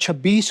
26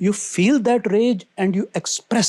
you feel that rage and you express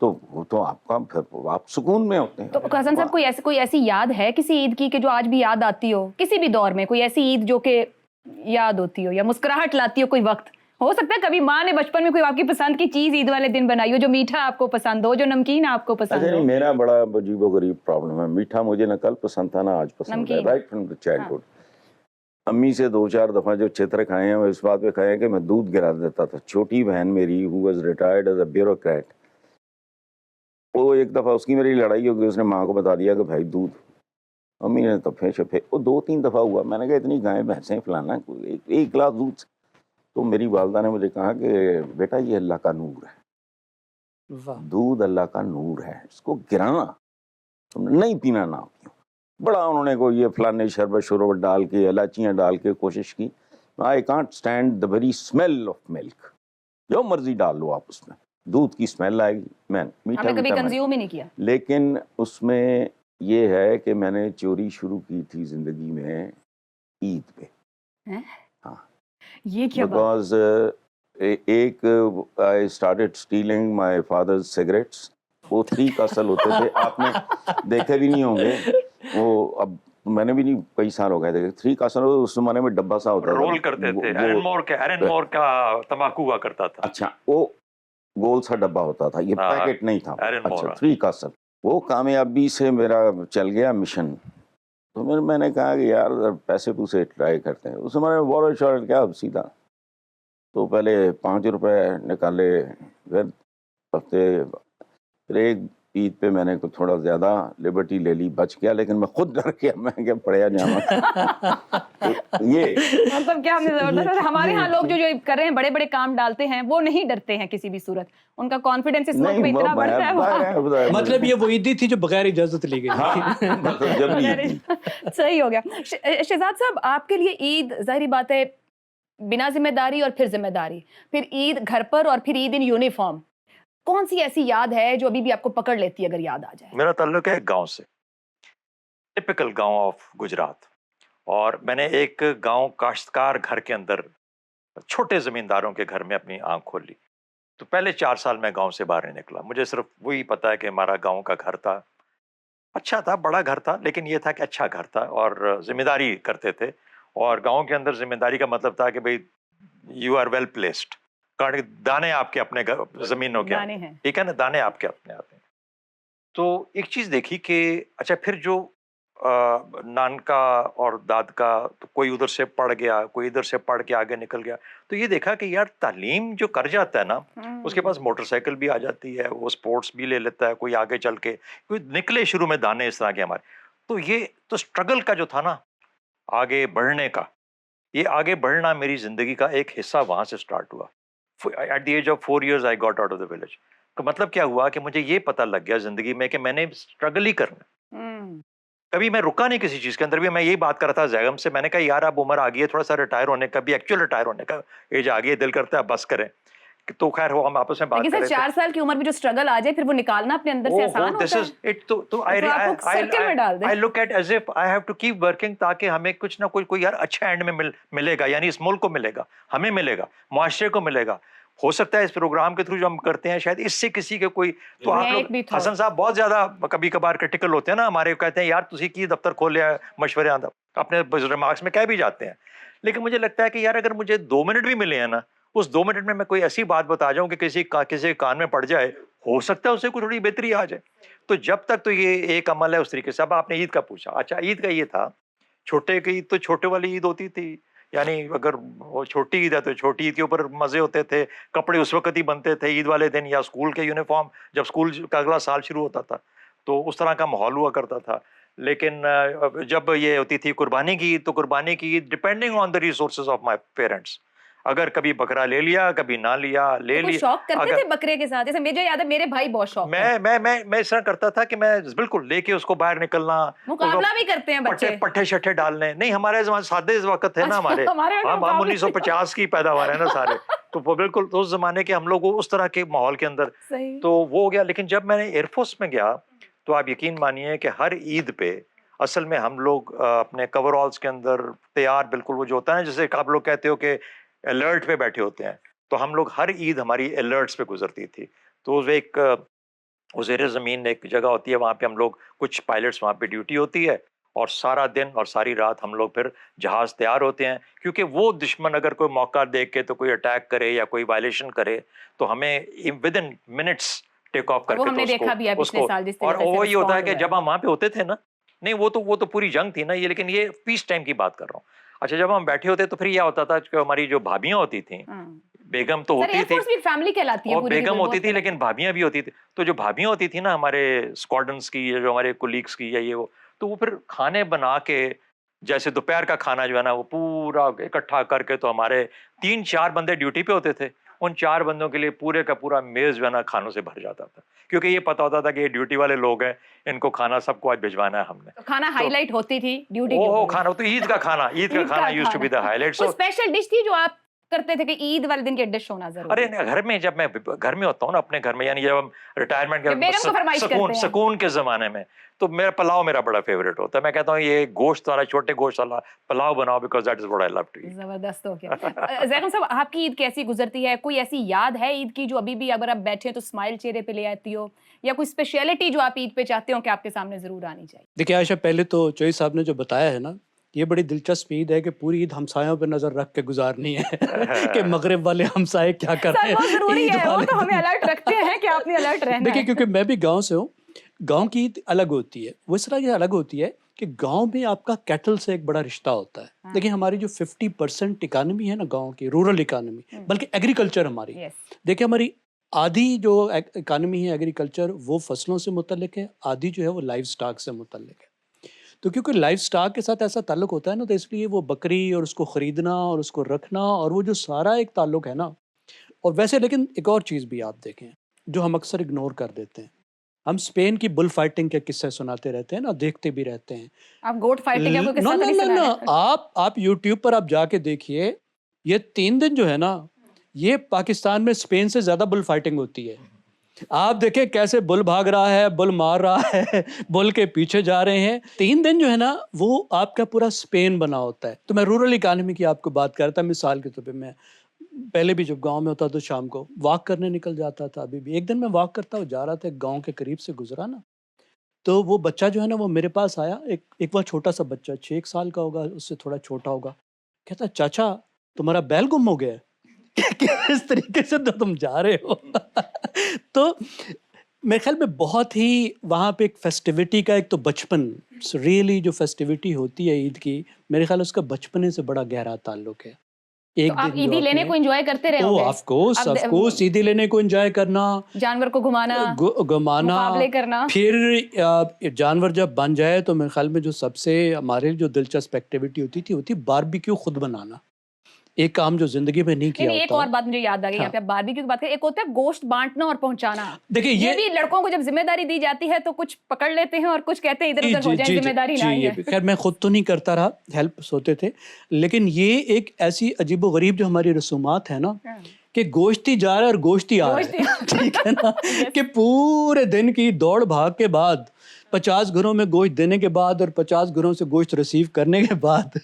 تو وہ تو آپ کا پھر آپ سکون میں ہوتے ہیں. تو حسن صاحب کوئی ایسی یاد ہے کسی عید کی کہ جو آج بھی یاد آتی ہو, کسی بھی دور میں کوئی ایسی عید جو کہ یاد ہوتی ہو یا مسکراہٹ لاتی ہو کوئی وقت؟ ہو سکتا ہے کبھی ماں نے بچپن میں کوئی آپ کی پسند کی چیز عید والے دن بنائی ہو, جو میٹھا آپ کو پسند ہو, جو نمکین آپ کو پسند اچھا ہو. نہیں, میرا بڑا عجیب و غریب پرابلم ہے. میٹھا مجھے نہ کل پسند تھا نہ آج پسند ہے, نمکین. Right from the childhood. امی سے 2-4 دفعہ جو چتر کھائے ہیں وہ اس بات پہ کھائے ہیں کہ میں دودھ گرا دیتا تھا. چھوٹی بہن میری who was retired as a bureaucrat, وہ ایک دفعہ اس کی میری لڑائی ہو گئی, اس نے ماں کو بتا دیا کہ بھائی دودھ. امی نے تفے شفے, وہ 2-3 دفعہ ہوا. میں نے کہا اتنی گائیں بھینسیں فلانا, ایک گلاس دودھ سے. تو میری والدہ نے مجھے کہا کہ بیٹا یہ اللہ کا نور ہے, دودھ اللہ کا نور ہے, اس کو گرانا تم نے نہیں پینا نہ پیو. بڑا انہوں نے کوئی یہ فلانے شربت ڈال کے الائچیاں ڈال کے کوشش کی. I can't stand the very smell of milk. جو مرضی ڈال لو آپ اس میں, دودھ کی اسمیل آئے گی. میں ہم نے کبھی کنزیوم ہی نہیں کیا. لیکن اس میں یہ ہے کہ میں نے چوری شروع کی تھی زندگی میں عید پہ. ہاں, یہ کیا بات؟ بیکاز ایک I started stealing my father's cigarettes. وہ 3 کا اصل ہوتے تھے, آپ نے دیکھے بھی نہیں ہوں گے وہ. اب میں نے بھی نہیں, کئی سال ہو گئے تھے. 3 کا اصل اس زمانے میں ڈبا سا ہوتا تھا, رول کرتے تھے. ایرن مور کا تمباکو ہوا کرتا تھا. اچھا, وہ گول سا ڈبا ہوتا تھا, یہ پیکٹ نہیں تھا. اچھا, 3 کا اصل. وہ کامیابی سے میرا چل گیا مشن. تو میں نے کہا کہ یار پیسے پوسے ٹرائی کرتے ہیں. اس زمانے میں وارڈ شارٹ کیا سیدھا. تو پہلے 5 روپے نکالے, پھر ہفتے, پھر ایک عید پہ میں نے تھوڑا زیادہ لبرٹی لے لی, بچ گیا. لیکن میں خود ڈر گیا, میں کیا پڑیا جاما. یہ مطلب کیا ہم نے زبردست. ہمارے ہاں لوگ جو کر رہے ہیں بڑے بڑے کام ڈالتے ہیں, وہ نہیں ڈرتے ہیں کسی بھی صورت. ان کا کانفیڈنس اس ملک میں اتنا بڑھتا ہے. مطلب یہ وہ عیدی تھی جو بغیر اجازت لی گئی. صحیح ہو گیا. شہزاد صاحب, آپ کے لیے عید ظاہری بات ہے بنا ذمہ داری اور پھر ذمہ داری, پھر عید گھر پر اور پھر عید ان یونیفارم, کون سی ایسی یاد ہے جو ابھی بھی آپ کو پکڑ لیتی ہے اگر یاد آ جائے؟ میرا تعلق ہے ایک گاؤں سے, ٹپیکل گاؤں آف گجرات. اور میں نے ایک گاؤں کاشتکار گھر کے اندر, چھوٹے زمینداروں کے گھر میں اپنی آنکھ کھول لی. تو پہلے 4 سال میں گاؤں سے باہر نہیں نکلا. مجھے صرف وہی پتا ہے کہ ہمارا گاؤں کا گھر تھا, اچھا تھا, بڑا گھر تھا, لیکن یہ تھا کہ اچھا گھر تھا اور ذمہ داری کرتے تھے. اور گاؤں کے اندر ذمہ داری کا مطلب تھا کہ بھئی یو آر ویل پلیسڈ, دانے آپ کے اپنے زمینوں کے ہیں, ٹھیک ہے نا, دانے آپ کے اپنے آتے ہیں. تو ایک چیز دیکھی کہ اچھا پھر جو نانکا اور داد کا, تو کوئی ادھر سے پڑھ گیا, کوئی ادھر سے پڑھ کے آگے نکل گیا. تو یہ دیکھا کہ یار تعلیم جو کر جاتا ہے نا, اس کے پاس موٹر سائیکل بھی آ جاتی ہے, وہ سپورٹس بھی لے لیتا ہے, کوئی آگے چل کے, کوئی نکلے شروع میں دانے اس طرح کے ہمارے. تو یہ تو اسٹرگل کا جو تھا نا, آگے بڑھنے کا, یہ آگے بڑھنا میری زندگی کا ایک حصہ وہاں سے سٹارٹ ہوا. At the age of 4 years I got out of the village. تو مطلب کیا ہوا کہ مجھے یہ پتہ لگ گیا زندگی میں کہ میں نے اسٹرگل ہی کرنا. کبھی میں رکا نہیں کسی چیز کے اندر بھی. میں یہی بات کر رہا تھا زیغم سے, میں نے کہا یار اب عمر آ گئی ہے تھوڑا سا ریٹائر ہونے کا, بھی ایکچوئل ریٹائر ہونے کا ایج آ گئی ہے, دل کرتا ہے بس کریں. تو خیر وہ ہم آپس میں بات کر رہے تھے. 4 سال کی عمر میں جو اسٹرگل آ جائے پھر وہ نکالنا اپنے اندر سے آسان ہوتا ہے. تو I look at as if I have to keep working تاکہ ہمیں کچھ نہ کوئی یار اچھا اینڈ میں ملے گا, یعنی اس ملک کو ملے گا, ہمیں ملے گا, معاشرے کو ملے گا. ہو سکتا ہے اس پروگرام کے تھرو جو ہم کرتے ہیں شاید اس سے کسی کے کوئی, تو آپ لوگ حسن صاحب بہت زیادہ کبھی کبھار کرٹیکل ہوتے ہیں نا ہمارے, کہتے ہیں یار تسی کی دفتر کھول لیا, مشورے اپنے ریمارکس میں کہہ بھی جاتے ہیں. لیکن مجھے لگتا ہے کہ یار اگر مجھے 2 منٹ بھی ملے ہیں نا, اس 2 منٹ میں کوئی ایسی بات بتا جاؤں کہ کسی کان میں پڑ جائے, ہو سکتا ہے اسے کوئی تھوڑی بہتری آ جائے. تو جب تک تو یہ ایک عمل ہے اس طریقے سے. اب آپ نے عید کا پوچھا, اچھا عید کا یہ تھا, چھوٹے کی عید تو چھوٹے والی عید ہوتی تھی, یعنی اگر وہ چھوٹی عید ہے تو چھوٹی عید کے اوپر مزے ہوتے تھے, کپڑے اس وقت ہی بنتے تھے عید والے دن, یا اسکول کے یونیفارم جب اسکول کا اگلا سال شروع ہوتا تھا تو اس طرح کا ماحول ہوا کرتا تھا. لیکن جب یہ ہوتی تھی قربانی کی عید, تو قربانی کی Eid depending on the resources of my parents, اگر کبھی بکرا لے لیا, کبھی نہ لیا, لے لیا. شوق کرتے تھے بکرے کے ساتھ؟ جیسے مجھے یاد ہے میرے بھائی بہت شوق میں اس طرح کرتا تھا کہ میں بالکل لے کے اس کو باہر نکلنا, مقابلہ بھی کرتے ہیں بچے, پٹھے شٹھے ڈالنے. نہیں ہمارے سادے وقت ہے نا, ہمارے ہم 1950 کی پیداوار ہے نا سارے, تو بالکل اس زمانے کے ہم لوگ اس طرح کے ماحول کے اندر, تو وہ ہو گیا. لیکن جب میں نے ایئر فورس میں گیا تو آپ یقین مانیے کہ ہر عید پہ اصل میں ہم لوگ اپنے کور آلز کے اندر تیار, بالکل وہ جو ہوتا ہے نا جیسے آپ لوگ کہتے ہو کہ الرٹ پہ بیٹھے ہوتے ہیں, تو ہم لوگ ہر عید ہماری الرٹس پہ گزرتی تھی. تو ایک وہ زیر زمین ایک جگہ ہوتی ہے, وہاں پہ ہم لوگ کچھ پائلٹس وہاں پہ ڈیوٹی ہوتی ہے, اور سارا دن اور ساری رات ہم لوگ پھر جہاز تیار ہوتے ہیں, کیونکہ وہ دشمن اگر کوئی موقع دیکھ کے تو کوئی اٹیک کرے یا کوئی وائلیشن کرے تو ہمیں with in minutes take of کر وہ کے ہم نے تو دیکھا بھی ہے اس پچھلے کو, سال جس اور طریقے سے وہ یہ ہوتا ہے respond کہ ہوا جب ہم وہاں پہ ہوتے تھے نا, نہیں وہ تو پوری جنگ تھی نا یہ, لیکن یہ پیس ٹائم کی بات کر رہا ہوں. اچھا جب ہم بیٹھے ہوتے تو پھر یہ ہوتا تھا کہ ہماری جو بھابیاں ہوتی تھیں, بیگم تو سر ہوتی ایئر تھی, فورس بھی ایک فیملی کہلاتی ہے اور پوری کی بیگم پوری، ہوتی بہت تھی لیکن بھابیاں بھی ہوتی تھی. تو جو بھابیاں ہوتی تھی نا ہمارے اسکواڈرنس کی یا جو ہمارے کولیگس کی یا یہ وہ, تو وہ پھر کھانے بنا کے, جیسے دوپہر کا کھانا جو ہے نا وہ پورا اکٹھا کر کے, تو ہمارے 3-4 بندے ڈیوٹی پہ ہوتے تھے, ان 4 بندوں کے لیے پورے کا پورا میز جو ہے نا کھانوں سے بھر جاتا تھا, کیونکہ یہ پتا ہوتا تھا کہ یہ ڈیوٹی والے لوگ ہیں, ان کو کھانا سب کو آج بھجوانا ہے ہم نے. کھانا ہائی لائٹ ہوتی تھی ڈیوٹی کے او اوپر. کھانا تو عید کا کھانا used to be the highlight. کوئی اسپیشل ڈش تھی جو آپ کرتے تھے کہ عید والے دن کی ڈش ہونا ضروری ارے ہے؟ گھر میں, جب میں گھر میں ہوتا ہوں نا اپنے گھر میں, یعنی جب ہم ریٹائرمنٹ کہ بیگم کو فرمائش کرتے ہیں. سکون کے زمانے میں, تو میرا پلاؤ میرا بڑا فیوریٹ ہوتا ہے. میں کہتا ہوں یہ گوشت والا, چھوٹے گوشت والا پلاؤ بناؤ, because that is what I love to eat. زبردست ہو گیا. زیغم صاحب آپ کی عید کیسی گزرتی ہے؟ کوئی ایسی یاد ہے عید کی جو ابھی بھی اگر آپ بیٹھے تو اسمائل چہرے پہ لے آتی ہو, یا کوئی اسپیشلٹی جو آپ عید پہ چاہتے ہو کہ آپ کے سامنے ضرور آنی چاہیے؟ دیکھیے عائشہ, پہلے تو چوئی صاحب نے جو بتایا ہے نا, یہ بڑی دلچسپ عید ہے کہ پوری عید ہمسایوں پہ نظر رکھ کے گزارنی ہے کہ مغرب والے ہمسائے کیا کر رہے سر وہ ضروری عید ہے, وہ والے تو ہمیں الرٹ رکھتے ہیں کہ آپ نے الرٹ رہنا دیکھیے ہے. کیونکہ میں بھی گاؤں سے ہوں, گاؤں کی عید الگ ہوتی ہے. وہ اس طرح یہ الگ ہوتی ہے کہ گاؤں میں آپ کا کیٹل سے ایک بڑا رشتہ ہوتا ہے. دیکھیں ہماری جو 50% اکانومی ہے نا گاؤں کی, رورل اکانومی, بلکہ ایگریکلچر ہماری, دیکھیں ہماری آدھی جو اکانومی ہے ایگریکلچر وہ فصلوں سے متعلق ہے, آدھی جو ہے وہ لائف سٹاک سے متعلق ہے. تو کیونکہ لائف سٹاک کے ساتھ ایسا تعلق ہوتا ہے نا, تو اس لیے وہ بکری اور اس کو خریدنا اور اس کو رکھنا اور وہ جو سارا ایک تعلق ہے نا. اور ویسے لیکن ایک اور چیز بھی آپ دیکھیں جو ہم اکثر اگنور کر دیتے ہیں, ہم اسپین کی بل فائٹنگ کے قصے سناتے رہتے ہیں نا, دیکھتے بھی رہتے ہیں. آپ گوٹ فائٹنگ کا کوئی قصہ تو نہیں سنا نہ, ہے؟ آپ یوٹیوب پر آپ جا کے دیکھیے, یہ 3 دن جو ہے نا, یہ پاکستان میں اسپین سے زیادہ بل فائٹنگ ہوتی ہے. آپ دیکھیں کیسے بل بھاگ رہا ہے, بل مار رہا ہے, بل کے پیچھے جا رہے ہیں. 3 دن جو ہے نا وہ آپ کا پورا اسپین بنا ہوتا ہے. تو میں رورل اکانومی کی آپ کو بات کرتا ہوں مثال کے طور پہ. میں پہلے بھی جب گاؤں میں ہوتا تو شام کو واک کرنے نکل جاتا تھا. ابھی بھی ایک دن میں واک کرتا ہوں, جا رہا تھا گاؤں کے قریب سے گزرا نا, تو وہ بچہ جو ہے نا وہ میرے پاس آیا, ایک وہ چھوٹا سا بچہ 6 سال کا ہوگا, اس سے تھوڑا چھوٹا ہوگا. کہتا چاچا تمہارا بیل گم ہو گیا ہے کہ اس طریقے سے تو تم جا رہے ہو. تو میرے خیال میں بہت ہی وہاں پہ ایک فیسٹیوٹی کا, ایک تو بچپن, ریئلی جو فیسٹیوٹی ہوتی ہے عید کی, میرے خیال اس کا بچپنے سے بڑا گہرا تعلق ہے. ایک تو آپ دن عیدی لینے کو انجوائے کرتے رہے ہوں گے. آف کورس عیدی لینے کو انجوائے کرنا, جانور کو گھمانا, گھمانا, مقابلے کرنا. پھر جانور جب بن جائے تو میرے خیال میں جو سب سے ہمارے جو دلچسپ ایکٹیویٹی ہوتی باربیکیو خود بنانا. ایک کام جو زندگی میں نہیں کیا نہیں, ایک ہوتا. اور بات مجھے یاد آ گئی, یہاں پہ باربیکیو کی بات کریں, ایک ہوتا ہے گوشت بانٹنا اور پہنچانا. دیکھیں یہ بھی لڑکوں کو جب ذمہ داری دی جاتی ہے تو کچھ پکڑ لیتے ہیں اور کچھ کہتے ہیں ادھر ادھر ہو جائیں, ذمہ داری نہ آئی ہے. خیر میں خود تو نہیں کرتا رہا, ہیلپس ہوتے تھے, لیکن یہ ایک ایسی عجیب و غریب جو ہماری رسومات ہے نا کہ گوشتی جا رہا ہے اور گوشتی آ رہا ہے, ٹھیک ہے نا, کہ پورے دن کی دوڑ بھاگ کے بعد 50 گھروں میں گوشت دینے کے بعد اور 50 گھروں سے گوشت ریسیو کرنے کے بعد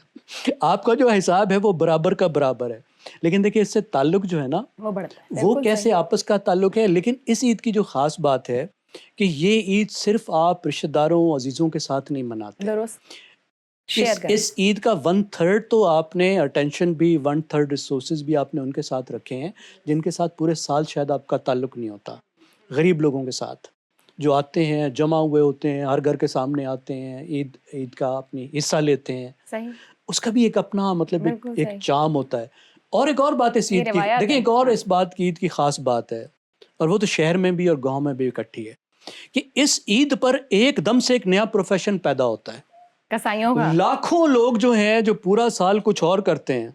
آپ کا جو حساب ہے وہ برابر کا برابر ہے. لیکن دیکھیں اس سے تعلق جو ہے نا وہ کیسے آپس کا تعلق ہے. لیکن اس عید کی جو خاص بات ہے کہ یہ عید صرف آپ رشتہ داروں عزیزوں کے ساتھ نہیں مناتے. اس عید کا 1/3 تو آپ نے اٹینشن بھی, 1/3 ریسورسز بھی آپ نے ان کے ساتھ رکھے ہیں جن کے ساتھ پورے سال شاید آپ کا تعلق نہیں ہوتا. غریب لوگوں کے ساتھ جو آتے ہیں, جمع ہوئے ہوتے ہیں, ہر گھر کے سامنے آتے ہیں, عید کا اپنی حصہ لیتے ہیں. صحیح, اس کا بھی ایک اپنا مطلب ایک چارم ہوتا ہے. اور ایک اور بات اس عید کی, دیکھیں ایک اور اس بات کی عید کی خاص بات ہے, اور وہ تو شہر میں بھی اور گاؤں میں بھی اکٹھی ہے, کہ اس عید پر ایک دم سے ایک نیا پروفیشن پیدا ہوتا ہے. کسائیوں کا لاکھوں لوگ جو ہیں جو پورا سال کچھ اور کرتے ہیں,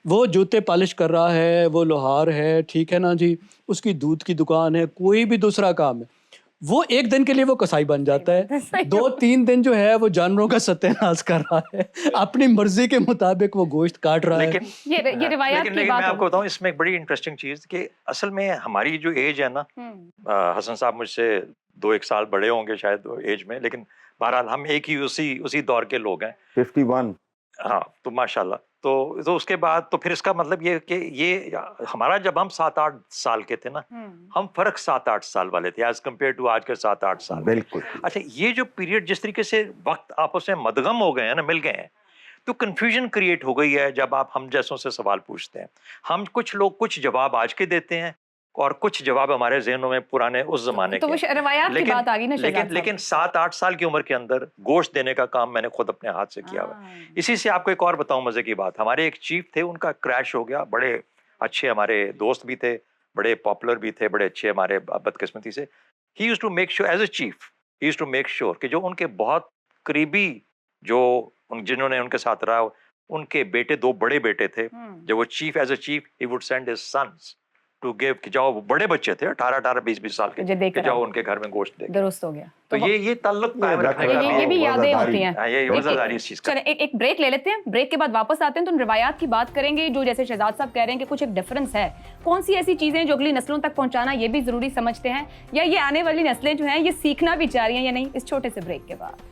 وہ جوتے پالش کر رہا ہے, وہ لوہار ہے, ٹھیک ہے نا جی, اس کی دودھ کی دکان ہے, کوئی بھی دوسرا کام ہے, وہ ایک دن کے لیے وہ کسائی بن جاتا ہے. 2-3 دن جو ہے وہ جانوروں کا ستیہ ناش کر رہا ہے, اپنی مرضی کے مطابق وہ گوشت کاٹ رہا ہے. یہ روایات کی لیکن بات میں آپ کو بتاؤں اس میں ایک بڑی انٹرسٹنگ چیز کہ اصل میں ہماری جو ایج ہے نا, حسن صاحب مجھ سے 2-1 سال بڑے ہوں گے شاید ایج میں, لیکن بہرحال ہم ایک ہی اسی دور کے لوگ ہیں. 51. ہاں, تو ماشاء اللہ. تو اس کے بعد تو پھر اس کا مطلب یہ کہ یہ ہمارا جب ہم 7-8 سال کے تھے نا، ہم فرق 7-8 سال والے تھے ایز کمپیئر ٹو آج کے 7-8 سال. بالکل. اچھا یہ جو پیریڈ جس طریقے سے وقت آپس میں مدغم ہو گئے ہیں نا، مل گئے ہیں، تو کنفیوژن کریٹ ہو گئی ہے جب آپ ہم جیسوں سے سوال پوچھتے ہیں. ہم کچھ لوگ کچھ جواب آج کے دیتے ہیں اور کچھ جواب ہمارے ذہنوں میں پرانے اس زمانے تو وہ کے. روایات کی بات آ گئی نا شہزاد صاحب. لیکن 7-8 سال کی عمر کے اندر گوشت دینے کا کام میں نے خود اپنے ہاتھ سے کیا ہوا. اسی سے آپ کو ایک اور بتاؤں مزے کی بات. ہمارے ایک چیف تھے، ان کا کریش ہو گیا. بڑے اچھے ہمارے دوست بھی تھے، بڑے پاپولر بھی تھے، بڑے اچھے ہمارے. بدقسمتی سے he used to make sure as a chief, he used to make sure کہ جو ان کے بہت قریبی جو جنہوں نے ان کے ساتھ رہا، ان کے بیٹے 2 بڑے بیٹے تھے. جب وہ chief as a chief he would send his sons to give کہ جاؤ، وہ بڑے بچے تھے 18 20 سال کے، کہ جاؤ ان کے گھر میں گوشت دے. درست ہو گیا. تو یہ تعلق قائم رکھنے کا یہ بھی یادیں ہوتی ہیں. یہ وزاداری اس چیز کا. چلیں ایک بریک لے لیتے ہیں. بریک کے بعد واپس آتے ہیں تو ان روایات کی بات کریں گے جو جیسے شہزاد صاحب کہہ رہے ہیں کہ کچھ ایک ڈفرنس ہے. کون سی ایسی چیزیں جو اگلی نسلوں تک پہنچانا یہ بھی ضروری سمجھتے ہیں، یا یہ آنے والی نسلیں جو ہیں یہ سیکھنا بھی چاہ رہی ہیں یا نہیں، اس چھوٹے سے بریک کے بعد.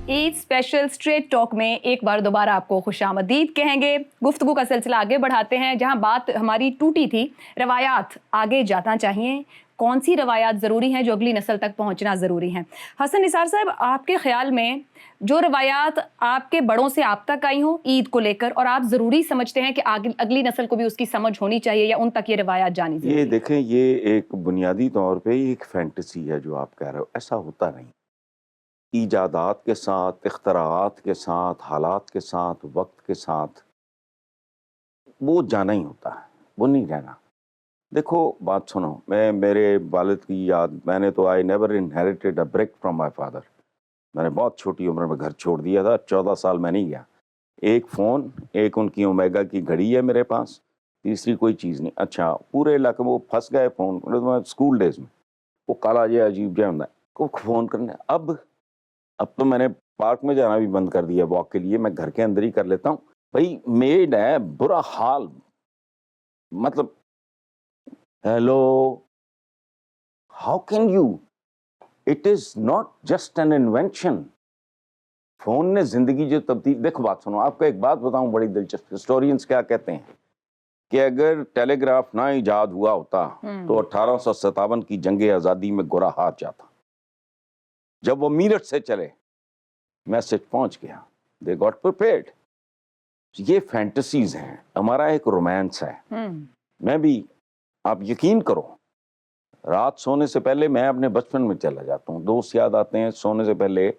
عید اسپیشل اسٹریٹ ٹاک میں ایک بار دوبارہ آپ کو خوش آمدید کہیں گے. گفتگو کا سلسلہ آگے بڑھاتے ہیں. جہاں بات ہماری ٹوٹی تھی، روایات آگے جانا چاہیے، کون سی روایات ضروری ہیں جو اگلی نسل تک پہنچنا ضروری ہیں. حسن نثار صاحب، آپ کے خیال میں جو روایات آپ کے بڑوں سے آپ تک آئی ہوں عید کو لے کر، اور آپ ضروری سمجھتے ہیں کہ اگلی نسل کو بھی اس کی سمجھ ہونی چاہیے یا ان تک یہ روایات جانی ضروری؟ یہ دیکھیں، یہ ایک بنیادی طور پہ ایک فینٹیسی ہے جو آپ کہہ رہے ہو. ایسا ہوتا نہیں. ایجادات کے ساتھ، اختراعات کے ساتھ، حالات کے ساتھ، وقت کے ساتھ وہ جانا ہی ہوتا ہے، وہ نہیں رہنا. دیکھو بات سنو، میرے والد کی یاد، میں نے تو I never inherited a brick from my father. میں نے بہت چھوٹی عمر میں گھر چھوڑ دیا تھا، 14 سال میں نہیں گیا. ایک فون، ایک ان کی اومیگا کی گھڑی ہے میرے پاس، تیسری کوئی چیز نہیں. اچھا پورے علاقے میں وہ پھنس گئے فون اسکول ڈیز میں، وہ کالا جے عجیب جے ہوتا ہے کو فون کرنے. اب تو میں نے پارک میں جانا بھی بند کر دیا واک کے لیے، میں گھر کے اندر ہی کر لیتا ہوں. بھائی میڈ ہے برا حال، مطلب hello how can you, it is not just an invention. Phone نے زندگی جو تبدیل. دیکھو بات سنو، آپ کو ایک بات بتاؤں بڑی دلچسپ. ہسٹورینز کیا کہتے ہیں کہ اگر ٹیلی گراف نہ ایجاد ہوا ہوتا تو 1857 کی جنگ آزادی میں گورا ہار جاتا. جب وہ میرٹھ سے چلے میسج پہنچ گیا، دے گاٹ پریپیئرڈ. یہ فینٹیسیز ہیں، ہمارا ایک رومانس ہے. میں بھی، آپ یقین کرو، رات سونے سے پہلے میں اپنے بچپن میں چلا جاتا ہوں. دوست یاد آتے ہیں سونے سے پہلے،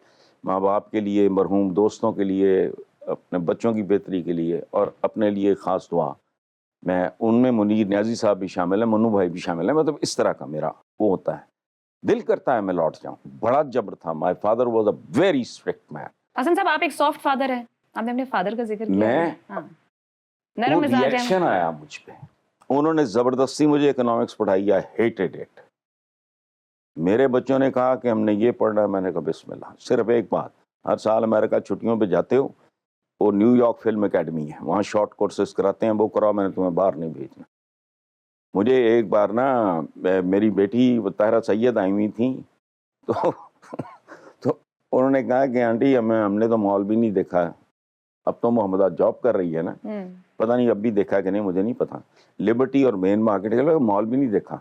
ماں باپ کے لیے، مرحوم دوستوں کے لیے، اپنے بچوں کی بہتری کے لیے، اور اپنے لیے خاص دعا. میں ان میں منیر نیازی صاحب بھی شامل ہیں، منو بھائی بھی شامل ہیں. مطلب اس طرح کا میرا وہ ہوتا ہے. دل کرتا ہے میں لوٹ جاؤں. بڑا جبر تھا. My father was a very strict man. Hasan sahab, آپ ایک سافٹ فادر ہیں، آپ نے اپنے فادر کا ذکر کیا. میں نرم مزاج ہیں. ریئیکشن آیا مجھ پہ، انہوں نے زبردستی مجھے اکنامکس پڑھائی. آئی ہیٹڈ اٹ. میرے بچوں نے کہا کہ ہم نے یہ پڑھنا ہے، میں نے کہا بسم اللہ. صرف ایک بات، ہر سال امریکہ چھٹیوں پہ جاتے ہو، وہ نیو یارک فلم اکیڈمی ہے، وہاں شارٹ کورسز کراتے ہیں، وہ کراؤ، میں نے تمہیں باہر نہیں بھیجنا. مجھے ایک بار نا میری بیٹی طاہرہ سید آئی ہوئی تھیں، تو انہوں نے کہا کہ آنٹی ہم نے تو مال بھی نہیں دیکھا ہے. اب تو محمدہ جاب کر رہی ہے نا، پتہ نہیں اب بھی دیکھا کہ نہیں، مجھے نہیں پتا. لبرٹی اور مین مارکیٹ کے مال بھی نہیں دیکھا.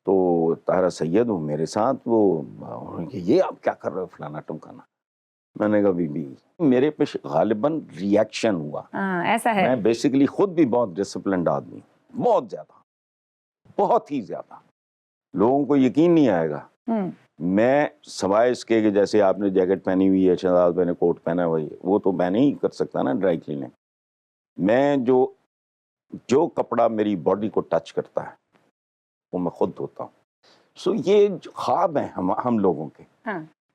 تو طاہرہ سید ہوں میرے ساتھ، وہ یہ آپ کیا کر رہے ہو فلانا ٹمکانا. میں نے کہا بی بی میرے پہ غالباً ریئیکشن ہوا. ایسا ہے. میں بیسیکلی خود بھی بہت ڈسپلنڈ آدمی، بہت زیادہ، بہت ہی زیادہ. لوگوں کو یقین نہیں آئے گا. میں سوائے اس کے کہ جیسے آپ نے جیکٹ پہنی ہوئی ہے، شہزاد بھائی نے کوٹ پہنا ہوئی، وہ تو میں نہیں کر سکتا نا ڈرائی کلیننگ. میں جو کپڑا میری باڈی کو ٹچ کرتا ہے وہ میں خود دھوتا ہوں. سو یہ خواب ہیں ہم لوگوں کے،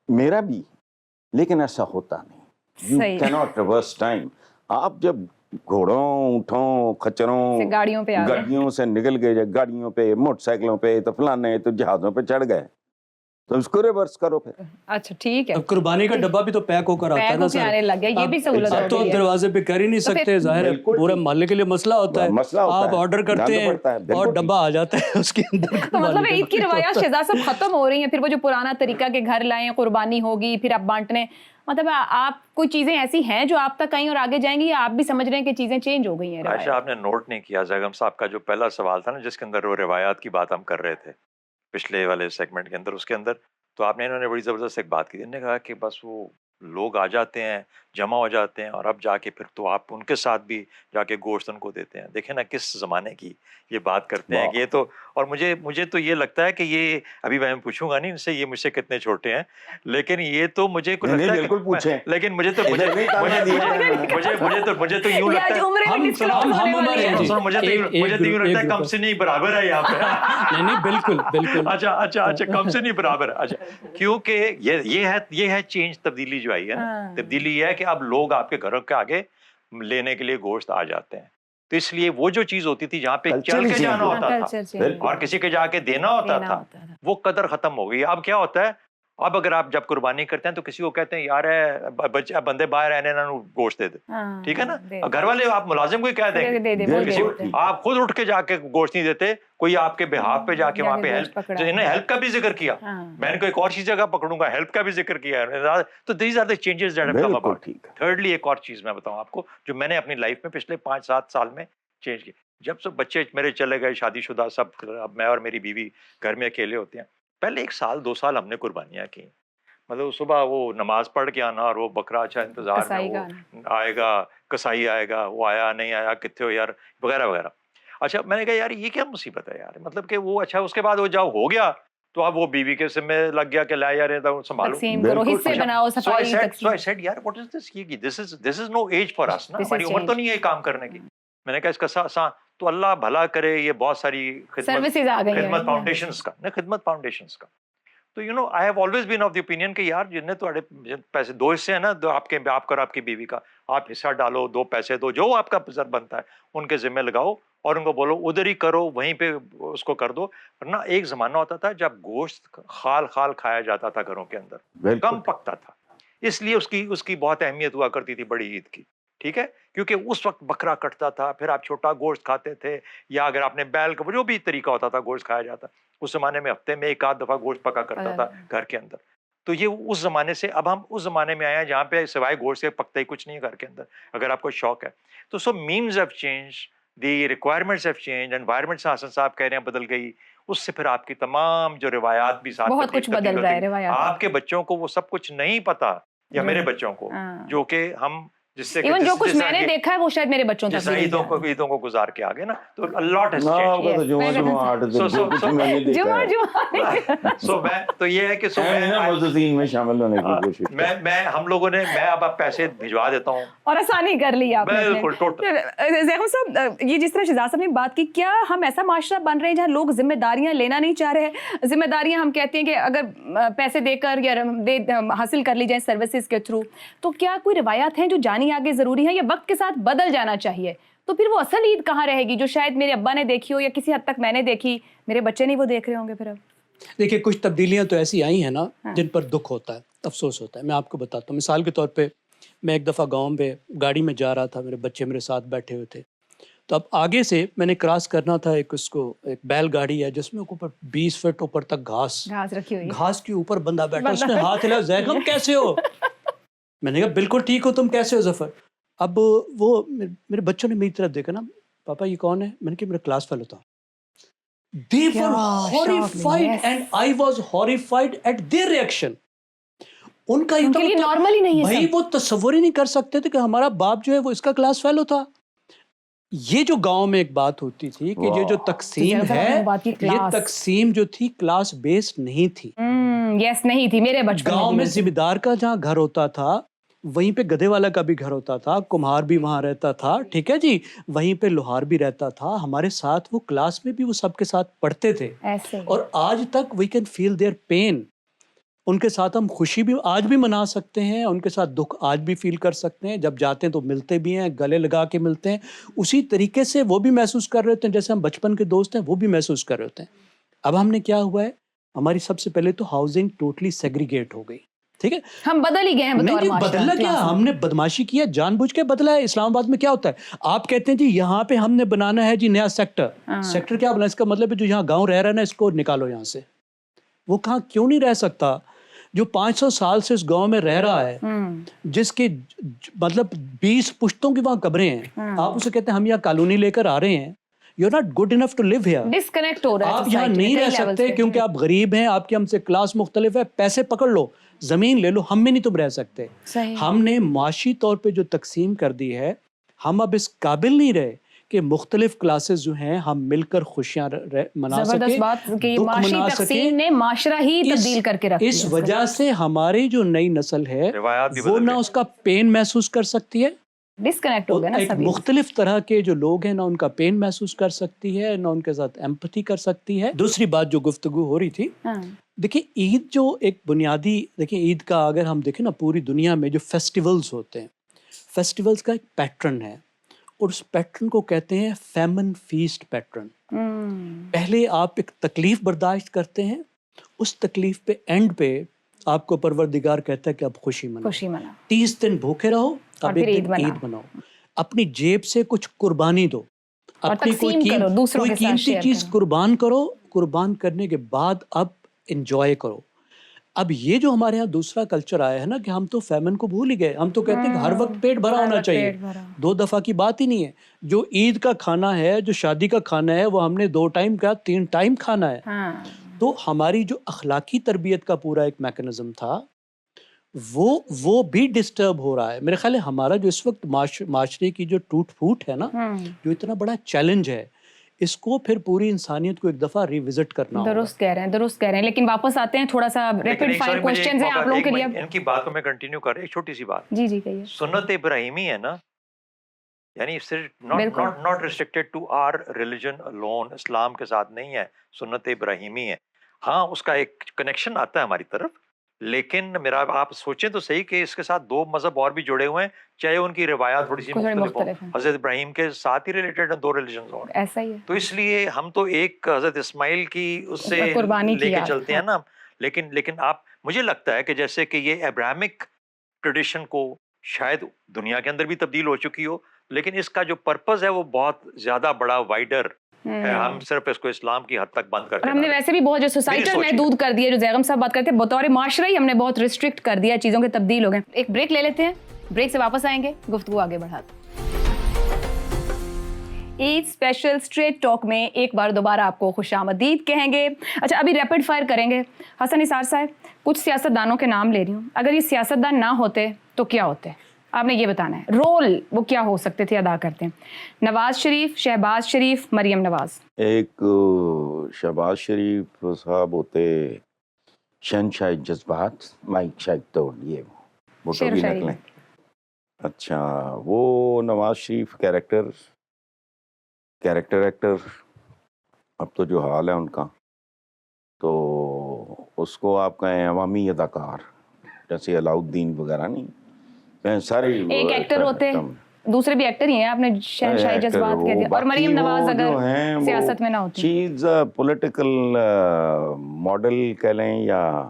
میرا بھی، لیکن ایسا ہوتا نہیں. You cannot reverse time. آپ جب گھوڑوں، اونٹوں، کچروں، گاڑیوں سے نکل گئے، گاڑیوں پہ، موٹر سائیکلوں پہ، تو فلانے تو جہازوں پہ چڑھ گئے، تو اس کو ریورس کرو پھر. اچھا ٹھیک ہے. اب قربانی کا ڈبہ بھی تو پیک ہو کر آتا ہے نا سر، آنے لگ گیا، یہ بھی سہولت اب تو دروازے پہ کر ہی نہیں سکتے، ظاہر ہے پورے محلے کے لیے مسئلہ ہوتا ہے. آپ آرڈر کرتے ہیں اور ڈبہ آ جاتا ہے اس کے اندر. تو مطلب عید کی روایات شہزاد صاحب ختم ہو رہی ہیں، پھر وہ جو پرانا طریقہ کہ گھر لائیں، قربانی ہوگی، پھر آپ بانٹنے. مطلب آپ کوئی چیزیں ایسی ہیں جو آپ تک آئیں اور آگے جائیں گی یا آپ بھی سمجھ رہے ہیں کہ چیزیں چینج ہو گئی ہیں؟ عائشہ آپ نے نوٹ نہیں کیا زیغم صاحب کا جو پہلا سوال تھا نا جس کے اندر وہ روایات کی بات ہم کر رہے تھے پچھلے والے سیگمنٹ کے اندر، اس کے اندر تو آپ نے انہوں نے بڑی زبردست ایک بات کی، انہوں نے کہا کہ بس وہ لوگ آ جاتے ہیں جمع ہو جاتے ہیں اور اب جا کے پھر تو آپ ان کے ساتھ بھی جا کے گوشت ان کو دیتے ہیں. دیکھیں نا کس زمانے کی یہ بات کرتے ہیں کہ یہ تو، اور مجھے تو یہ لگتا ہے کہ یہ ابھی میں پوچھوں گا نہیں ان سے یہ مجھ سے کتنے چھوٹے ہیں، لیکن یہ تو مجھے کو لگتا ہے بالکل پوچھیں، لیکن مجھے تو یوں لگتا ہے کم سے نہیں برابر ہے یہاں پہ. نہیں بالکل اچھا کم سے نہیں برابر ہے. اچھا کیونکہ یہ ہے چینج، تبدیلی جو آئی ہے نا، تبدیلی یہ ہے کہ اب لوگ آپ کے گھروں کے آگے لینے کے لیے گوشت آ جاتے ہیں. تو اس لیے وہ جو چیز ہوتی تھی جہاں پہ چل کے جانا ہوتا تھا اور کسی کے جا کے دینا ہوتا تھا، وہ قدر ختم ہو گئی. اب کیا ہوتا ہے، اب اگر آپ جب قربانی کرتے ہیں تو کسی کو کہتے ہیں یار بچے بندے باہر آنے نہ گوشت دے دے، ٹھیک ہے نا. گھر والے آپ ملازم کو ہی کہہ دیں، آپ خود اٹھ کے جا کے گوشت نہیں دیتے، کوئی آپ کے بہاف پہ جا کے وہاں پہ انہیں ہیلپ کا بھی ذکر کیا، میں نے کوئی ایک اور چیز جگہ پکڑوں گا، ہیلپ کا بھی ذکر کیا ہے. تو these are the changes that have come about. Thirdly ایک اور چیز میں بتاؤں آپ کو جو میں نے اپنی لائف میں پچھلے 5-7 سال میں چینج کی. جب سے بچے میرے چلے گئے شادی شدہ سب، اب میں اور میری بیوی گھر میں اکیلے ہوتے ہیں. پہلے 1 سال 2 سال ہم نے قربانیاں کی، مطلب صبح وہ نماز پڑھ کے آنا اور وہ بکرا اچھا انتظار میں وہ آئے گا، کسائی آئے گا، وہ آیا نہیں آیا، کتنے ہو یار، وغیرہ وغیرہ. اچھا میں نے کہا یار یہ کیا مصیبت ہے یار، مطلب کہ وہ اچھا اس کے بعد وہ جب ہو گیا تو اب وہ بیوی کے ذمہ لگ گیا کہ لا یار سنبھالو، So I said یار what is this، this is no age for us نا، ہماری عمر تو نہیں ہے کام کرنے کی. میں نے کہا اس کا تو اللہ بھلا کرے یہ بہت ساری خدمت فاؤنڈیشنز کا خدمت فاؤنڈیشنز کا. تو you know I have always been of the opinion کہ یار جن نے تو پیسے 2 حصے ہیں نا، آپ کا اور آپ کی بیوی کا، آپ حصہ ڈالو، 2 پیسے دو، جو آپ کا بنتا ہے ان کے ذمہ لگاؤ اور ان کو بولو ادھر ہی کرو، وہیں پہ اس کو کر دو. ورنہ ایک زمانہ ہوتا تھا جب گوشت خال کھایا جاتا تھا گھروں کے اندر، کم پکتا تھا، اس لیے اس کی بہت اہمیت ہوا کرتی تھی بڑی عید کی، ٹھیک ہے، کیونکہ اس وقت بکرا کٹتا تھا، پھر آپ چھوٹا گوشت کھاتے تھے، یا اگر آپ نے بیل کا جو بھی طریقہ ہوتا تھا گوشت کھایا جاتا، اس زمانے میں ہفتے میں 1 آدھ دفعہ گوشت پکا کرتا تھا گھر کے اندر. تو یہ اس زمانے سے، اب ہم اس زمانے میں آئے ہیں جہاں پہ سوائے گوشت سے پکتا ہی کچھ نہیں ہے گھر کے اندر، اگر آپ کو شوق ہے تو. سو means have changed, the requirements have changed, environment حسن صاحب کہہ رہے ہیں بدل گئی، اس سے پھر آپ کی تمام جو روایات بھی ساتھ بہت کچھ بدل رہا ہے روایات. آپ کے بچوں کو وہ سب کچھ نہیں پتا، یا میرے بچوں کو جو کہ ہم جس سے ایون جو کچھ میں نے دیکھا ہے وہ شاید میرے بچوں تک عیدوں کو گزار کے آگے نا، تو اللہ تو یہ ہے کہ میں شامل ہونے کی کوشش، میں ہم لوگوں نے، میں اب پیسے بھجوا دیتا ہوں اور آسانی کر لی آپ نے. بالکل ٹوٹل. زیغم صاحب یہ جس طرح شہزاد صاحب نے بات کی، کیا ہم ایسا معاشرہ بن رہے ہیں جہاں لوگ ذمہ داریاں لینا نہیں چاہ رہے ہیں؟ ذمہ داریاں ہم کہتے ہیں کہ اگر پیسے دے کر یا حاصل کر لی جائیں سروسز کے تھرو، تو کیا کوئی روایات ہیں جو جانی آگے ضروری ہے یا وقت کے ساتھ بدل جانا چاہیے؟ تو پھر وہ اصل عید کہاں رہے گی جو شاید میرے ابا نے دیکھی ہو یا کسی حد تک میں نے دیکھی، میرے بچے نہیں وہ دیکھ رہے ہوں گے؟ پھر اب دیکھیے کچھ تبدیلیاں تو ایسی آئی ہیں نا جن پر دکھ ہوتا ہے، افسوس ہوتا ہے. میں آپ کو بتاتا ہوں، مثال کے طور پہ میں ایک دفعہ گاؤں میں گاڑی میں جا رہا تھا، میرے بچے میرے ساتھ بیٹھے ہوئے تھے، تو اب آگے سے میں نے کراس کرنا تھا ایک بیل گاڑی ہے جس میں اوپر 20 فٹ اوپر تک گھاس رکھی ہوئی، گھاس کے اوپر بندہ بیٹھا، اس نے ہاتھ ہلایا، زیغم کیسے ہو؟ میں نے کہا بالکل ٹھیک ہو، تم کیسے ہو ظفر؟ اب وہ میرے بچوں نے میری طرف دیکھا نا، پاپا یہ کون ہے؟ میں نے کہا میرا کلاس فیلو تھا. They were horrified and I was horrified at their reaction. ان کا یہ نارمل ہی نہیں ہے، بھائی وہ تصور ہی نہیں کر سکتے تھے کہ ہمارا باپ جو ہے وہ اس کا کلاس فیلو تھا. یہ جو گاؤں میں ایک بات ہوتی تھی کہ یہ جو تقسیم ہے، یہ تقسیم جو تھی کلاس بیسڈ نہیں تھی. یس نہیں تھی. میرے بچپن گاؤں میں ذمہ دار کا جہاں گھر ہوتا تھا وہیں پہ گدھے والا کا بھی گھر ہوتا تھا، کمہار بھی وہاں رہتا تھا، ٹھیک ہے جی، وہیں پہ لوہار بھی رہتا تھا. ہمارے ساتھ وہ کلاس میں بھی وہ سب کے ساتھ پڑھتے تھے، اور آج تک we can feel their pain. ان کے ساتھ ہم خوشی بھی آج بھی منا سکتے ہیں، ان کے ساتھ دکھ آج بھی فیل کر سکتے ہیں. جب جاتے ہیں تو ملتے بھی ہیں، گلے لگا کے ملتے ہیں. اسی طریقے سے وہ بھی محسوس کر رہے ہوتے ہیں جیسے ہم بچپن کے دوست ہیں، وہ بھی محسوس کر رہے ہوتے ہیں. اب ہم نے کیا ہوا ہے، ہماری سب سے پہلے تو ہاؤسنگ ٹوٹلی سیگریگیٹ ہو گئی، ٹھیک ہے، ہم بدل ہی گئے ہیں. نہیں بدلا کیا، ہم نے بدماشی کیا، جان بوجھ کے بدلا ہے. اسلام آباد میں کیا ہوتا ہے، آپ کہتے ہیں جی یہاں پہ ہم نے بنانا ہے جی نیا سیکٹر کیا بنا، اس کا مطلب ہے جو یہاں گاؤں رہ رہا ہے نا اس کو نکالو یہاں سے. وہ کہاں کیوں نہیں رہ سکتا؟ جو 500 سال سے اس گاؤں میں رہ رہا ہے, جس کے مطلب 20 پشتوں کی وہاں قبریں ہیں, آپ اسے کہتے ہیں ہم یہاں کالونی لے کر آ رہے ہیں, you are not good enough to leave here. Disconnect ہو رہا ہے, آپ یہاں نہیں رہ سکتے کیونکہ آپ غریب ہیں, آپ کے ہم سے کلاس مختلف ہے, پیسے پکڑ لو, زمین لے لو, ہم میں نہیں تم رہ سکتے. ہم نے معاشی طور پہ جو تقسیم کر دی ہے, ہم اب اس قابل نہیں رہے کہ مختلف کلاسز جو ہیں ہم مل کر خوشیاں منا سکیں. زبردست بات کہ معاشی تقسیم نے معاشرہ ہی تبدیل کر کے رکھ دیا. اس وجہ سے ہماری جو نئی نسل ہے وہ نہ اس کا پین محسوس کر سکتی ہے, ڈسکنیکٹ ہو گیا نا ایک سبھی. مختلف طرح کے جو لوگ ہیں نہ ان کا پین محسوس کر سکتی ہے, نہ ان کے ساتھ ایمپتھی کر سکتی ہے. دوسری بات جو گفتگو ہو رہی تھی, دیکھیں عید جو ایک بنیادی, دیکھیں عید کا اگر ہم دیکھیں نا پوری دنیا میں جو فیسٹیولز ہوتے ہیں, فیسٹیولز کا ایک پیٹرن ہے, اور اس پیٹرن کو کہتے ہیں فیمن فیسٹ پیٹرن. پہلے آپ ایک تکلیف برداشت کرتے ہیں, اس تکلیف پہ اینڈ پہ آپ کو پروردگار کہتا ہے کہ اب خوشی مناؤ, 30 دن بھوکے رہو, اب ایک دن عید مناؤ, اپنی جیب سے کچھ قربانی دو, اپنی کوئی قیمتی چیز قربان کرو, قربان کرنے کے بعد اب انجوائے کرو. اب یہ جو ہمارے ہاں دوسرا کلچر آیا ہے نا کہ ہم تو فیمن کو بھول ہی گئے, ہم تو کہتے ہیں کہ ہر وقت پیٹ بھرا ہونا چاہیے, 2 دفعہ کی بات ہی نہیں ہے. جو عید کا کھانا ہے, جو شادی کا کھانا ہے, وہ ہم نے 2 ٹائم کا 3 ٹائم کھانا ہے. تو ہماری جو اخلاقی تربیت کا پورا ایک میکنزم تھا وہ بھی ڈسٹرب ہو رہا ہے. میرے خیال ہے ہمارا جو اس وقت معاشرے کی جو ٹوٹ پھوٹ ہے نا, جو اتنا بڑا چیلنج ہے, اس کو پھر پوری انسانیت کو ایک دفعہ ریوزٹ کرنا ہوگا. درست کہہ رہے ہیں. لیکن واپس آتے ہیں, تھوڑا سا ریپڈ فائر کوسچنز ہیں آپ لوگوں کے لیے. ان کی بات کو میں کنٹینیو کر رہا ہوں, ایک چھوٹی سی بات. جی کہیے. سنت ابراہیمی ہے نا, یعنی صرف not restricted to our religion alone, اسلام کے ساتھ نہیں ہے, سنت ابراہیمی ہے. ہاں اس کا ایک کنیکشن آتا ہے ہماری طرف, لیکن میرا آپ سوچیں تو صحیح کہ اس کے ساتھ 2 مذہب اور بھی جڑے ہوئے ہیں, چاہے ان کی روایات تھوڑی سی مختلف ہوں. حضرت ابراہیم کے ساتھ ہی ریلیٹڈ ہیں 2 ریلیجنز اور, ایسا ہی ہے. تو اس لیے ہم تو ایک حضرت اسماعیل کی اس سے لے کے چلتے ہیں نا. لیکن آپ, مجھے لگتا ہے کہ جیسے کہ یہ ابراہمک ٹریڈیشن کو شاید دنیا کے اندر بھی تبدیل ہو چکی ہو, لیکن اس کا جو پرپز ہے وہ بہت زیادہ بڑا وائڈر ہے. ہم صرف اس کو اسلام کی حد تک بند کر دیں. ہم نے ویسے بھی بہت جو سوسائٹل محدود کر دیا, جو زیغم صاحب بات کرتے ہیں, بطور معاشرہ ہی ہم نے بہت ریسٹرکٹ کر دیا, چیزوں کے تبدیل ہو گئے. ایک بریک لے لیتے ہیں, بریک سے واپس آئیں گے, گفتگو آگے بڑھاتے ہیں. عید اسپیشل اسٹریٹ ٹاک میں ایک بار دوبارہ آپ کو خوش آمدید کہیں گے. اچھا, ابھی ریپڈ فائر کریں گے. حسن نثار صاحب, کچھ سیاستدانوں کے نام لے رہی ہوں, اگر یہ سیاستدان نہ ہوتے تو کیا ہوتے, آپ نے یہ بتانا ہے. رول وہ کیا ہو سکتے تھے, ادا کرتے ہیں. نواز شریف, شہباز شریف, مریم نواز. ایک شہباز شریف صاحب ہوتے شہنشاہ جذبات, مائک شاید توڑ لیے وہ تو بھی نکلیں. اچھا, وہ نواز شریف کیریکٹر ایکٹر, اب تو جو حال ہے ان کا, تو اس کو آپ کہیں عوامی اداکار, جیسے علاؤالدین وغیرہ نہیں, سارے ایک ایکٹر ہوتے, دوسرے بھی ایکٹر ہی ہیں, آپ نے شہنشاہی جذبات کہہ دیا. اور مریم نواز اگر سیاست میں نہ ہوتی, چیز پولیٹیکل ماڈل کہہ لیں یا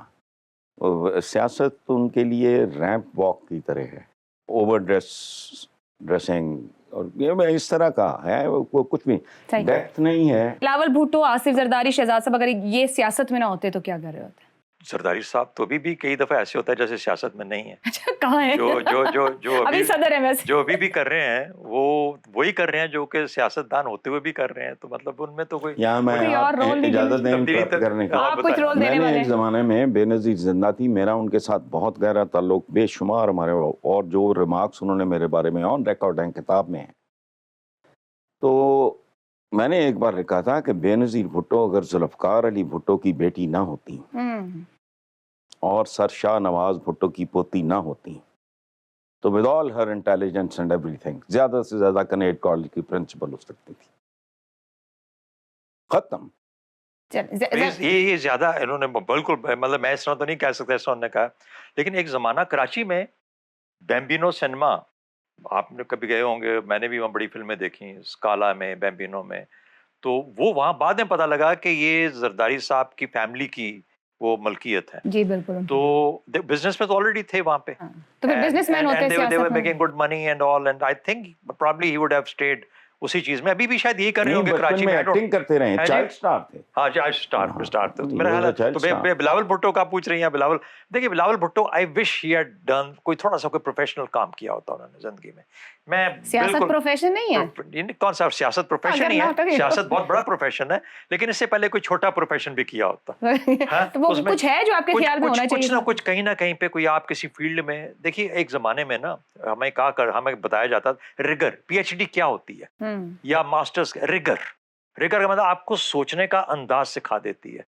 سیاست ان کے لیے ریمپ واک کی طرح ہے, اوور ڈریسنگ اور اس طرح کا ہے, کچھ بھی ڈیپتھ نہیں ہے. بلاول بھٹو, آصف زرداری, شہزاد صاحب, اگر یہ سیاست میں نہ ہوتے تو کیا کر رہے ہوتے؟ زرداری صاحب تو بھی کئی دفعہ ایسے ہوتا ہے جیسے سیاست میں نہیں ہے. اچھا, کہاں ہے جو ابھی صدر ہیں, جو ابھی بھی کر رہے ہیں وہی کر رہے ہیں جو کہ سیاست دان ہوتے ہوئے بھی کر رہے ہیں. تو مطلب ان میں تو کوئی اجازت دیں کرنے کا. میں نے ایک زمانے میں بے نظیر زندہ تھی, میرا ان کے ساتھ بہت گہرا تعلق, بے شمار ہمارے, اور جو ریمارکس انہوں نے میرے بارے میں آن ریکارڈ ہیں, کتاب میں ہیں. تو میں نے ایک بار لکھا تھا کہ بے نظیر بھٹو اگر ذوالفقار علی بھٹو کی بیٹی نہ ہوتی اور سر شاہ نواز بھٹو کی پوتی نہ ہوتی, تو with all Hare intelligence and every thing, زیادہ سے زیادہ کنیڈ کالج کی پرنسپل ہو سکتی تھی. ختم. یہ زیادہ انہوں نے بالکل, مطلب میں اس طرح تو نہیں کہہ سکتا اس طرح نے کہا, لیکن ایک زمانہ کراچی میں بیمبینو سنیما, آپ نے کبھی گئے ہوں گے, میں نے بھی وہاں بڑی فلمیں دیکھی, اسکالا میں, بیمبینو میں, تو وہ وہاں بعد میں پتہ لگا کہ یہ زرداری صاحب کی فیملی کی وہ ملکیت ہے. جی بالکل. تو بزنس میں تو آلریڈی تھے وہاں پہ, تو پھر بزنس مین ہوتے, they were making good money and all, and I think probably he would have stayed اسی چیز میں ابھی بھی شاید یہی کر رہے نہیں، ہوں گے بچپن کراچی میں میں ایکٹنگ کرتے رہے ہیں، ہیں جی؟ چائلڈ اسٹار تھے. ہاں جی اسٹار تھے ہاں، میرا خیال ہے. child تو star. بلاول بھٹو کا پوچھ رہی ہیں. بلاول دیکھیے بلاول بھٹو آئی وش ہی ہیڈ ڈن کوئی تھوڑا سا کوئی پروفیشنل کام کیا ہوتا انہوں نے زندگی میں. میں سیاست پروفیشن نہیں ہے. کون سا سیاست پروفیشن نہیں ہے, سیاست بہت بڑا پروفیشن ہے, لیکن اس سے پہلے کوئی چھوٹا پروفیشن بھی کیا ہوتا. تو وہ کچھ ہے جو آپ کے خیال میں ہونا چاہیے, کچھ نہ کچھ کہیں نہ کہیں پہ کوئی آپ کسی فیلڈ میں. دیکھیے ایک زمانے میں نا ہمیں بتایا جاتا ریگر, پی ایچ ڈی کیا ہوتی ہے یا ماسٹرز. ریگر کا مطلب آپ کو سوچنے کا انداز سکھا دیتی ہے.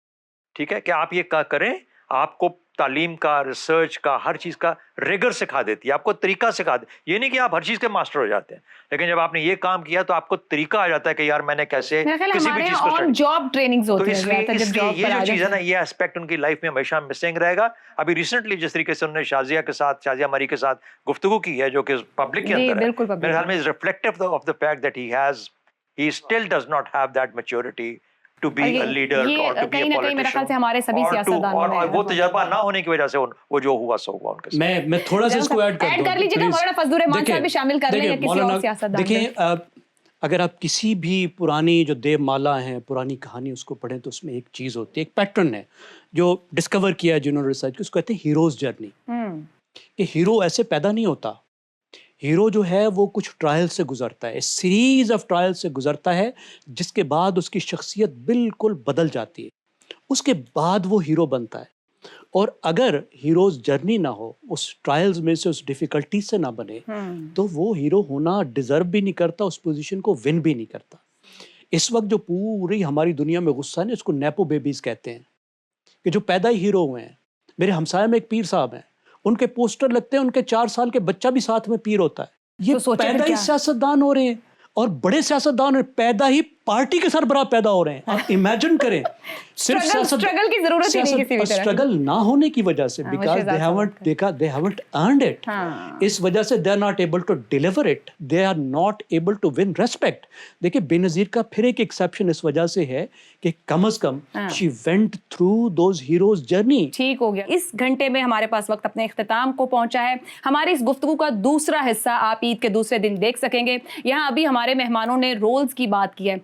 ٹھیک ہے کہ آپ یہ کریں, آپ کو تعلیم کا, ریسرچ کا, ہر چیز کا ریگر سکھا دیتی ہے, آپ کو طریقہ سکھا دیتی. یہ نہیں کہ آپ ہر چیز کے ماسٹر ہو جاتے ہیں, لیکن جب آپ نے یہ کام کیا تو آپ کو طریقہ آ جاتا ہے کہ یار میں نے کیسے کسی بھی چیز کو آن جاب ٹریننگز ہوتی ہے. تو اس لیے یہ جو چیز ہے نا, یہ اسپیکٹ ان کی لائف میں ہمیشہ مسنگ رہے گا. ابھی ریسنٹلی جس طریقے سے انہوں نے شازیہ مری کے ساتھ گفتگو کی ہے جو کہ پبلک کے اندر ہے, میرے خیال میں is reflective of the fact that he still does not have that maturity to be a leader or to be a politician, اور وہ تجربہ نہ ہونے کی وجہ سے وہ جو ہوا سو ہوا ان کے ساتھ. میں تھوڑا سا اس کو ایڈ کر دوں. کر لیجیے گا, مولانا فضل الرحمان صاحب بھی شامل کر لیں یا کسی اور سیاستدان. دیکھیں اگر آپ کسی بھی پرانی جو دیو مالا ہیں, پرانی کہانی اس کو پڑھیں تو اس میں ایک چیز ہوتی ہے, ایک پیٹرن ہے جو ڈسکور کیا ہے جنہوں نے ریسرچ کی, اس کو کہتے ہیں ہیروز جرنی. کہ ہیرو ایسے پیدا نہیں ہوتا, ہیرو جو ہے وہ کچھ ٹرائل سے گزرتا ہے, سیریز آف ٹرائل سے گزرتا ہے, جس کے بعد اس کی شخصیت بالکل بدل جاتی ہے, اس کے بعد وہ ہیرو بنتا ہے. اور اگر ہیروز جرنی نہ ہو, اس ٹرائلز میں سے, اس ڈیفیکلٹی سے نہ بنے, تو وہ ہیرو ہونا ڈیزرو بھی نہیں کرتا, اس پوزیشن کو ون بھی نہیں کرتا. اس وقت جو پوری ہماری دنیا میں غصہ ہے, اس کو نیپو بیبیز کہتے ہیں, کہ جو پیدا ہی ہیرو ہوئے ہیں. میرے ہمسائے میں ایک پیر صاحب ہیں, ان کے پوسٹر لگتے ہیں, ان کے 4 سال کے بچہ بھی ساتھ میں پیر ہوتا ہے. یہ پیدا ہی سیاستدان ہو رہے ہیں, اور بڑے سیاستدان پیدا ہی پارٹی کے سربراہ پیدا ہو رہے ہیں. آپ امیجن کریں, صرف اسٹرگل کی ضرورت ہی نہیں کسی بھی طرح, اسٹرگل نہ ہونے کی وجہ سے, because they haven't earned it. اس وجہ سے they are not able to deliver it, they are not able to win respect. دیکھیں بے نظیر کا پھر ایک ایکسیپشن اس وجہ سے ہے کہ کم از کم she went through those heroes journey. ٹھیک ہو گیا. اس گھنٹے میں ہمارے پاس وقت اپنے اختتام کو پہنچا ہے. ہماری اس گفتگو کا دوسرا حصہ آپ عید کے دوسرے دن دیکھ سکیں گے. یہاں ابھی ہمارے مہمانوں نے رولز کی بات کی ہے.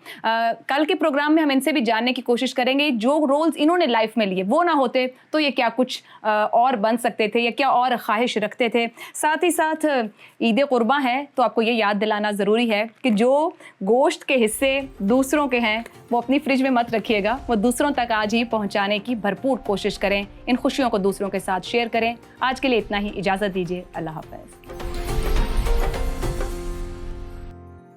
کل کے پروگرام میں ہم ان سے بھی جاننے کی کوشش کریں گے جو رولز انہوں نے لائف میں لیے وہ نہ ہوتے تو یہ کیا کچھ اور بن سکتے تھے, یا کیا اور خواہش رکھتے تھے. ساتھ ہی ساتھ عید قرباں ہے تو آپ کو یہ یاد دلانا ضروری ہے کہ جو گوشت کے حصے دوسروں کے ہیں وہ اپنی فریج میں مت رکھیے گا, وہ دوسروں تک آج ہی پہنچانے کی بھرپور کوشش کریں. ان خوشیوں کو دوسروں کے ساتھ شیئر کریں. آج کے لیے اتنا ہی, اجازت دیجیے. اللہ حافظ.